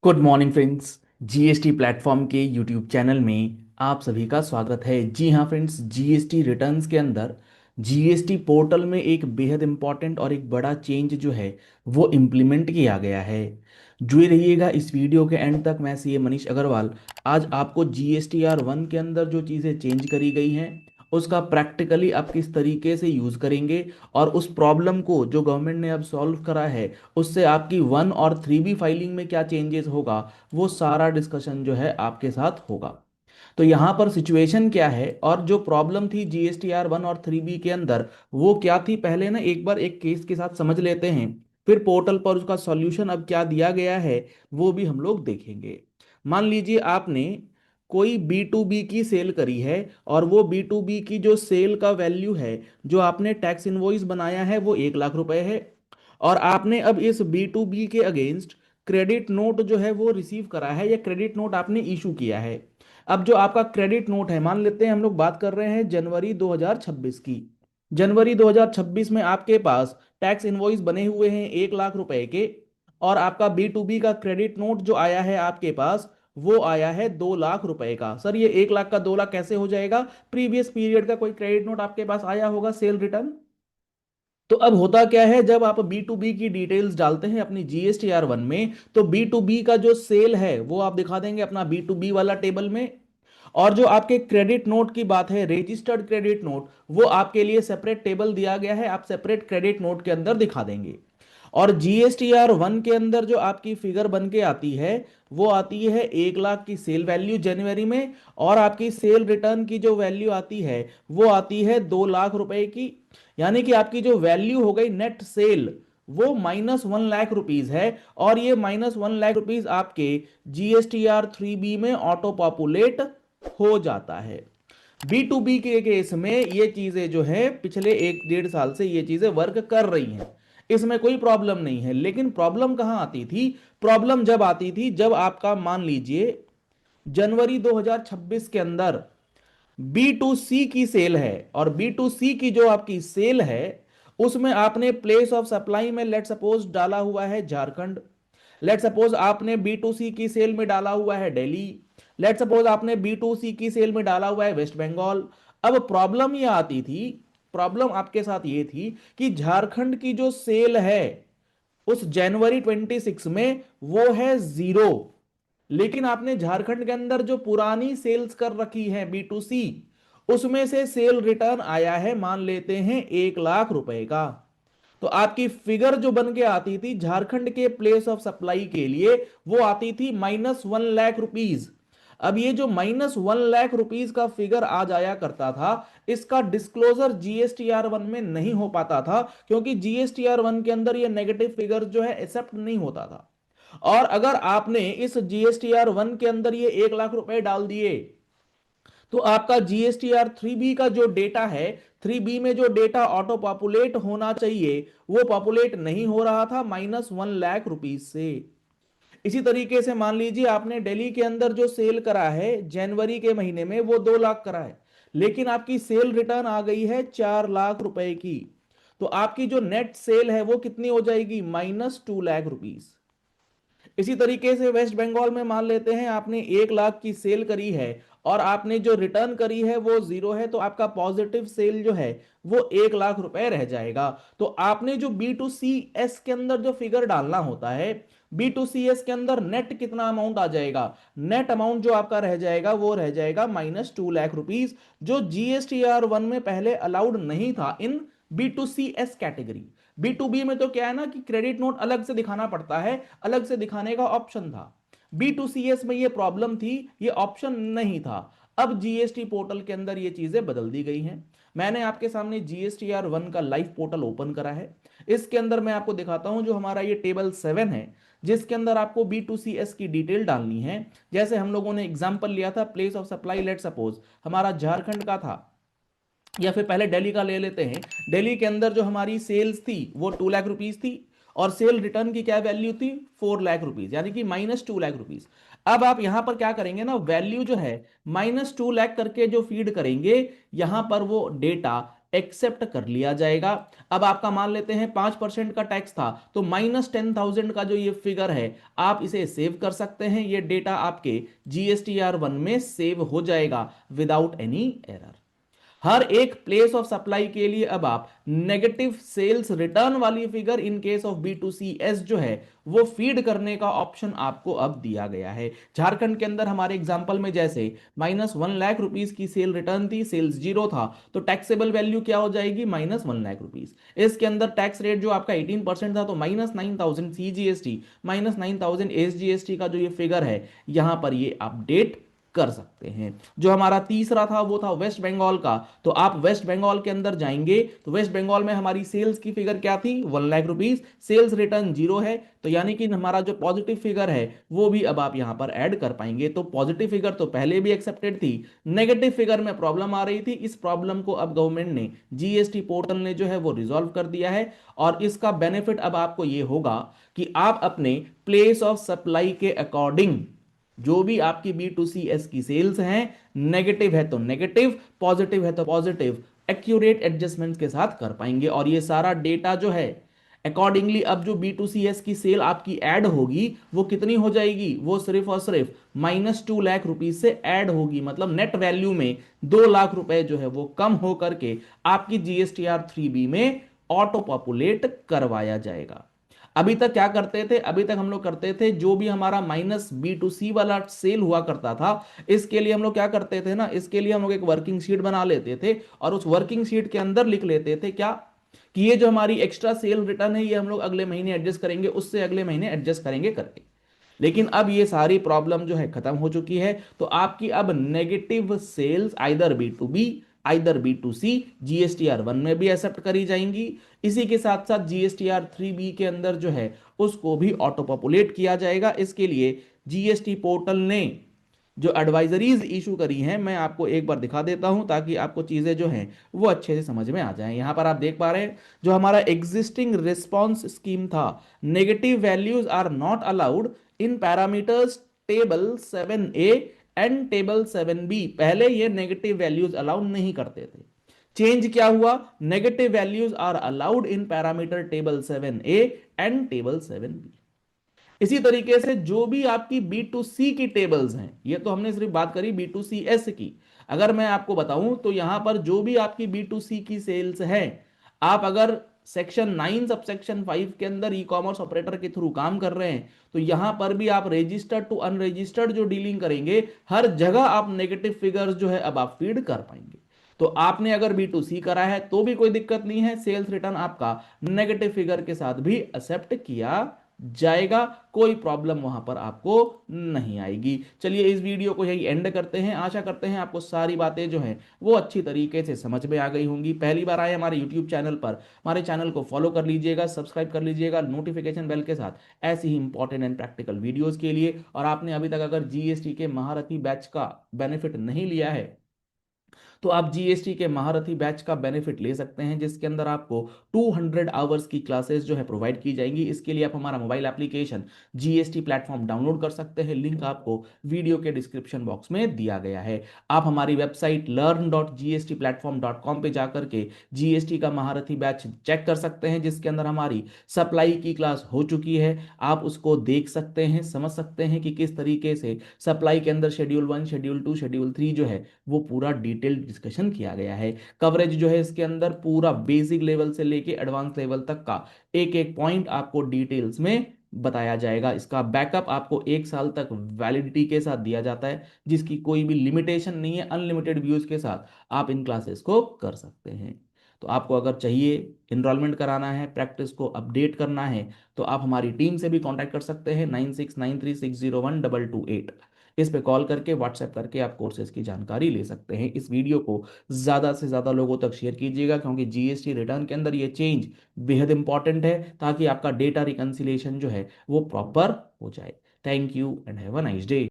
Good morning friends. GST platform के YouTube channel में आप सभी का स्वागत है। जी हाँ फ्रेंड्स, जीएसटी रिटर्न्स के अंदर जीएसटी पोर्टल में एक बेहद इंपॉर्टेंट और एक बड़ा चेंज जो है वो इम्प्लीमेंट किया गया है। जुड़े रहिएगा इस वीडियो के एंड तक। मैं सीए मनीष अग्रवाल आज आपको जीएसटीआर 1 के अंदर जो चीज़ें चेंज करी गई हैं उसका प्रैक्टिकली आप किस तरीके से यूज़ करेंगे और उस प्रॉब्लम को जो गवर्नमेंट ने अब सॉल्व करा है उससे आपकी 1 और 3B फाइलिंग में क्या चेंजेस होगा वो सारा डिस्कशन जो है आपके साथ होगा। तो यहाँ पर सिचुएशन क्या है और जो प्रॉब्लम थी GSTR 1 और 3B के अंदर वो क्या थी, पहले ना एक बार एक केस के साथ समझ लेते हैं, फिर पोर्टल पर उसका सॉल्यूशन अब क्या दिया गया है वो भी हम लोग देखेंगे। मान लीजिए आपने कोई B2B की सेल करी है और वो B2B की जो सेल का वैल्यू है जो आपने टैक्स इनवॉइस बनाया है वो 1 लाख रुपए है और आपने अब इस B2B के अगेंस्ट क्रेडिट नोट जो है वो रिसीव करा है या क्रेडिट नोट आपने इशू किया है। अब जो आपका क्रेडिट नोट है, मान लेते हैं हम लोग बात कर रहे हैं जनवरी 2026 की। जनवरी 2026 में आपके पास टैक्स इनवॉइस बने हुए हैं 1 लाख रुपए के और आपका B2B का क्रेडिट नोट जो आया है आपके पास वो आया है 2 लाख रुपए का। सर ये 1 लाख का 2 लाख कैसे हो जाएगा? प्रीवियस पीरियड का कोई क्रेडिट नोट आपके पास आया होगा सेल रिटर्न। तो अब होता क्या है, जब आप B2B की डिटेल्स डालते हैं अपनी GSTR 1 में तो B2B का जो सेल है वो आप दिखा देंगे अपना B2B वाला टेबल में। और जो आपके क्रेडिट नोट की बात है, रजिस्टर्ड क्रेडिट नोट, वो आपके लिए सेपरेट टेबल दिया गया है, आप सेपरेट क्रेडिट नोट के अंदर दिखा देंगे। और GSTR 1 के अंदर जो आपकी फिगर बन के आती है वो आती है 1 लाख की सेल वैल्यू जनवरी में और आपकी सेल रिटर्न की जो वैल्यू आती है वो आती है 2 लाख रुपए की। यानी कि आपकी जो वैल्यू हो गई नेट सेल वो -1 लाख रुपीज है और ये -1 लाख रुपीज आपके GSTR 3B में ऑटो पॉपुलेट हो जाता है। B2B के केस में ये चीजें जो है पिछले 1 डेढ़ साल से ये चीजें वर्क कर रही हैं, इसमें कोई प्रॉब्लम नहीं है। लेकिन प्रॉब्लम कहां आती थी? प्रॉब्लम जब आती थी जब आपका मान लीजिए जनवरी 2026 के अंदर B2C की सेल है और B2C की जो आपकी सेल है उसमें आपने प्लेस ऑफ सप्लाई में लेट सपोज डाला हुआ है झारखंड, लेट सपोज आपने B2C की सेल में डाला हुआ है दिल्ली, लेट सपोज आपने B2C की सेल में डाला हुआ है वेस्ट बंगाल। अब प्रॉब्लम ये आती थी, प्रॉब्लम आपके साथ ये थी कि झारखंड की जो सेल है उस जनवरी 26 में वो है 0, लेकिन आपने झारखंड के अंदर जो पुरानी सेल्स कर रखी है B2C उसमें से सेल रिटर्न आया है मान लेते हैं 1 लाख रुपए का। तो आपकी फिगर जो बन के आती थी झारखंड के प्लेस ऑफ सप्लाई के लिए वो आती थी -1 लाख रुपीज। अब ये जो -1 लाख रुपीज का फिगर आ जाया करता था इसका डिस्क्लोजर GSTR 1 में नहीं हो पाता था क्योंकि GSTR 1 के अंदर ये नेगेटिव फिगर जो है एक्सेप्ट नहीं होता था। और अगर आपने इस GSTR 1 के अंदर ये 1 लाख रुपए डाल दिए तो आपका GSTR 3B का जो डेटा है, 3B में जो डेटा ऑटो पॉपुलेट होना चाहिए वो पॉपुलेट नहीं हो रहा था -1 लाख रुपीज से। इसी तरीके से मान लीजिए आपने दिल्ली के अंदर जो सेल करा है जनवरी के महीने में वो 2 लाख करा है, लेकिन आपकी सेल रिटर्न आ गई है 4 लाख रुपए की। तो आपकी जो नेट सेल है वो कितनी हो जाएगी? -2 लाख रुपीज। इसी तरीके से वेस्ट बंगाल में मान लेते हैं आपने 1 लाख की सेल करी है और आपने जो रिटर्न करी है वो 0 है, तो आपका पॉजिटिव सेल जो है वो 1 लाख रुपए रह जाएगा। तो आपने जो B2CS के अंदर जो फिगर डालना होता है, B2CS के अंदर नेट कितना अमाउंट आ जाएगा? नेट अमाउंट जो आपका रह जाएगा वो रह जाएगा -2 लाख रुपीज, जो GSTR 1 में पहले अलाउड नहीं था इन B2CS कैटेगरी। B2B में तो क्या है ना कि क्रेडिट नोट अलग से दिखाना पड़ता है, अलग से दिखाने का ऑप्शन था। B2CS में ये प्रॉब्लम थी, ये ऑप्शन नहीं था। अब जीएसटी पोर्टल के अंदर ये चीजें बदल दी गई हैं। मैंने आपके सामने GSTR 1 का लाइव पोर्टल ओपन करा है। इसके अंदर मैं आपको दिखाता हूं जो हमारा ये टेबल 7 है जिसके अंदर आपको B2CS की डिटेल डालनी है। जैसे हम लोगों ने एग्जांपल लिया था place of supply, let suppose हमारा झारखंड का था या फिर पहले दिल्ली का ले लेते हैं। दिल्ली के अंदर जो हमारी सेल्स थी वो 2 लाख रुपीज थी और सेल रिटर्न की क्या वैल्यू थी? 4 लाख रुपीज, यानी कि -2 लाख रुपीज। अब आप यहां पर क्या करेंगे ना, वैल्यू जो है -2 लाख करके जो फीड करेंगे यहां पर वो डेटा एक्सेप्ट कर लिया जाएगा। अब आपका मान लेते हैं 5% का टैक्स था, तो -10,000 का जो ये फिगर है आप इसे सेव कर सकते हैं। ये डेटा आपके GSTR1 में सेव हो जाएगा विदाउट एनी एरर। हर एक प्लेस ऑफ सप्लाई के लिए अब आप नेगेटिव सेल्स रिटर्न वाली figure in case of B2CS जो है वो फीड करने का ऑप्शन आपको अब दिया गया है। झारखंड के अंदर हमारे एग्जांपल में जैसे -1 लाख रुपीस की सेल रिटर्न थी, सेल्स जीरो था, तो टैक्सेबल वैल्यू क्या हो जाएगी, -1 लाख रुपीस। इसके अंदर टैक्स रेट जो आपका 18% था, तो -9,000 CGST -9,000 SGST का जो ये फिगर है यहां पर ये अपडेट कर सकते हैं। जो हमारा तीसरा था वो था वेस्ट बंगाल का, तो आप वेस्ट बंगाल के अंदर जाएंगे तो वेस्ट बंगाल में हमारी सेल्स की फिगर क्या थी, 1 lakh rupees, sales return zero है, तो यानी कि हमारा जो पॉजिटिव फिगर है वो भी अब आप यहां पर ऐड कर पाएंगे। तो पॉजिटिव फिगर तो पहले भी एक्सेप्टेड थी, नेगेटिव फिगर में प्रॉब्लम आ रही थी, इस प्रॉब्लम को अब गवर्नमेंट ने जीएसटी पोर्टल ने जो है वो रिजॉल्व कर दिया है। और इसका बेनिफिट अब आपको ये होगा कि आप अपने प्लेस ऑफ सप्लाई के अकॉर्डिंग जो भी आपकी B2CS की सेल्स हैं, नेगेटिव है तो नेगेटिव, पॉजिटिव है तो पॉजिटिव, एक्यूरेट एडजस्टमेंट के साथ कर पाएंगे। और ये सारा डेटा जो है अकॉर्डिंगली अब जो B2CS की सेल आपकी ऐड होगी वो कितनी हो जाएगी, वो सिर्फ और सिर्फ -2 लाख रुपीज से ऐड होगी। मतलब नेट वैल्यू में 2 लाख रुपए जो है वो कम हो करके आपकी GSTR3B में ऑटो पॉपुलेट करवाया जाएगा। अभी तक क्या करते थे, अभी तक हम लोग करते थे जो भी हमारा -B2C वाला सेल हुआ करता था, इसके लिए हम लोग क्या करते थे ना, इसके लिए हम लोग एक वर्किंग शीट बना लेते थे और उस वर्किंग शीट के अंदर लिख लेते थे क्या, कि ये जो हमारी एक्स्ट्रा सेल रिटर्न है ये हम लोग अगले महीने एडजस्ट करेंगे, उससे अगले महीने एडजस्ट करेंगे करके। लेकिन अब ये सारी प्रॉब्लम जो है खत्म हो चुकी है, तो आपकी अब negative sales either B2B either B2C GSTR1 में भी एक्सेप्ट करी जाएंगी। इसी के साथ साथ GSTR3B के अंदर जो है उसको भी ऑटो पॉपुलेट किया जाएगा। इसके लिए जीएसटी पोर्टल ने जो एडवाइजरीज इशू करी हैं मैं आपको एक बार दिखा देता हूं ताकि आपको चीजें जो हैं वो अच्छे से समझ में आ जाएं। यहां पर आप देख पा रहे हैं जो हमारा एग्जिस्टिंग रिस्पांस स्कीम था, negative values are not allowed in parameters table 7A and table 7B। पहले ये नेगेटिव वैल्यूज अलाउ नहीं करते थे, चेंज क्या हुआ, negative values are allowed in parameter table 7A and table 7B। इसी तरीके से जो भी आपकी B2C की टेबल्स हैं, ये तो हमने सिर्फ बात करी B2CS की, अगर मैं आपको बताऊं तो यहां पर जो भी आपकी B2C की सेल्स हैं, आप अगर सेक्शन 9 सब सेक्शन 5 के अंदर ई कॉमर्स ऑपरेटर के थ्रू काम कर रहे हैं, तो यहां पर भी आप रजिस्टर्ड टू अनरजिस्टर्ड जो डीलिंग करेंगे हर जगह आप नेगेटिव फिगर्स जो है अब आप फीड कर पाएंगे। तो आपने अगर B2C करा है तो भी कोई दिक्कत नहीं है, सेल्स रिटर्न आपका नेगेटिव फिगर के साथ भी एक्सेप्ट किया जाएगा, कोई प्रॉब्लम वहां पर आपको नहीं आएगी। चलिए इस वीडियो को यही एंड करते हैं, आशा करते हैं आपको सारी बातें जो हैं वो अच्छी तरीके से समझ में आ गई होंगी। पहली बार आए हमारे यूट्यूब चैनल पर, हमारे चैनल को फॉलो कर लीजिएगा, सब्सक्राइब कर लीजिएगा नोटिफिकेशन बेल के साथ ऐसी ही इंपॉर्टेंट एंड प्रैक्टिकल वीडियोज के लिए। और आपने अभी तक अगर जीएसटी के महारथी बैच का बेनिफिट नहीं लिया है तो आप जीएसटी के महारथी बैच का बेनिफिट ले सकते हैं, जिसके अंदर आपको 200 आवर्स की क्लासेस जो है प्रोवाइड की जाएंगी। इसके लिए आप हमारा mobile application GST platform download कर सकते हैं, लिंक आपको वीडियो के डिस्क्रिप्शन बॉक्स में दिया गया है। आप हमारी वेबसाइट learn.gstplatform.com पे जाकर के जीएसटी का महारथी बैच चेक कर सकते हैं, जिसके अंदर हमारी सप्लाई की क्लास हो चुकी है। आप उसको देख सकते हैं, समझ सकते हैं कि किस तरीके से सप्लाई के अंदर शेड्यूल 1 शेड्यूल 2 शेड्यूल 3 जो है वो पूरा डिटेल डिस्कशन किया गया है। कवरेज जो है इसके अंदर पूरा बेसिक लेवल से लेके एडवांस लेवल तक का एक एक पॉइंट आपको डिटेल्स में बताया जाएगा। इसका बैकअप आपको 1 साल तक वैलिडिटी के साथ दिया जाता है, जिसकी कोई भी लिमिटेशन नहीं है, अनलिमिटेड व्यूज के साथ आप इन क्लासेस को कर सकते हैं। तो आपको अगर चाहिए इनरोलमेंट कराना है, प्रैक्टिस को अपडेट करना है, तो आप हमारी टीम से भी कांटेक्ट कर सकते हैं 9693601228। इस पे कॉल करके व्हाट्सएप करके आप कोर्सेज की जानकारी ले सकते हैं। इस वीडियो को ज़्यादा से ज़्यादा लोगों तक शेयर कीजिएगा, क्योंकि जीएसटी रिटर्न के अंदर ये चेंज बेहद इंपॉर्टेंट है, ताकि आपका डेटा रिकंसिलिएशन जो है वो प्रॉपर हो जाए। Thank you and have a nice day.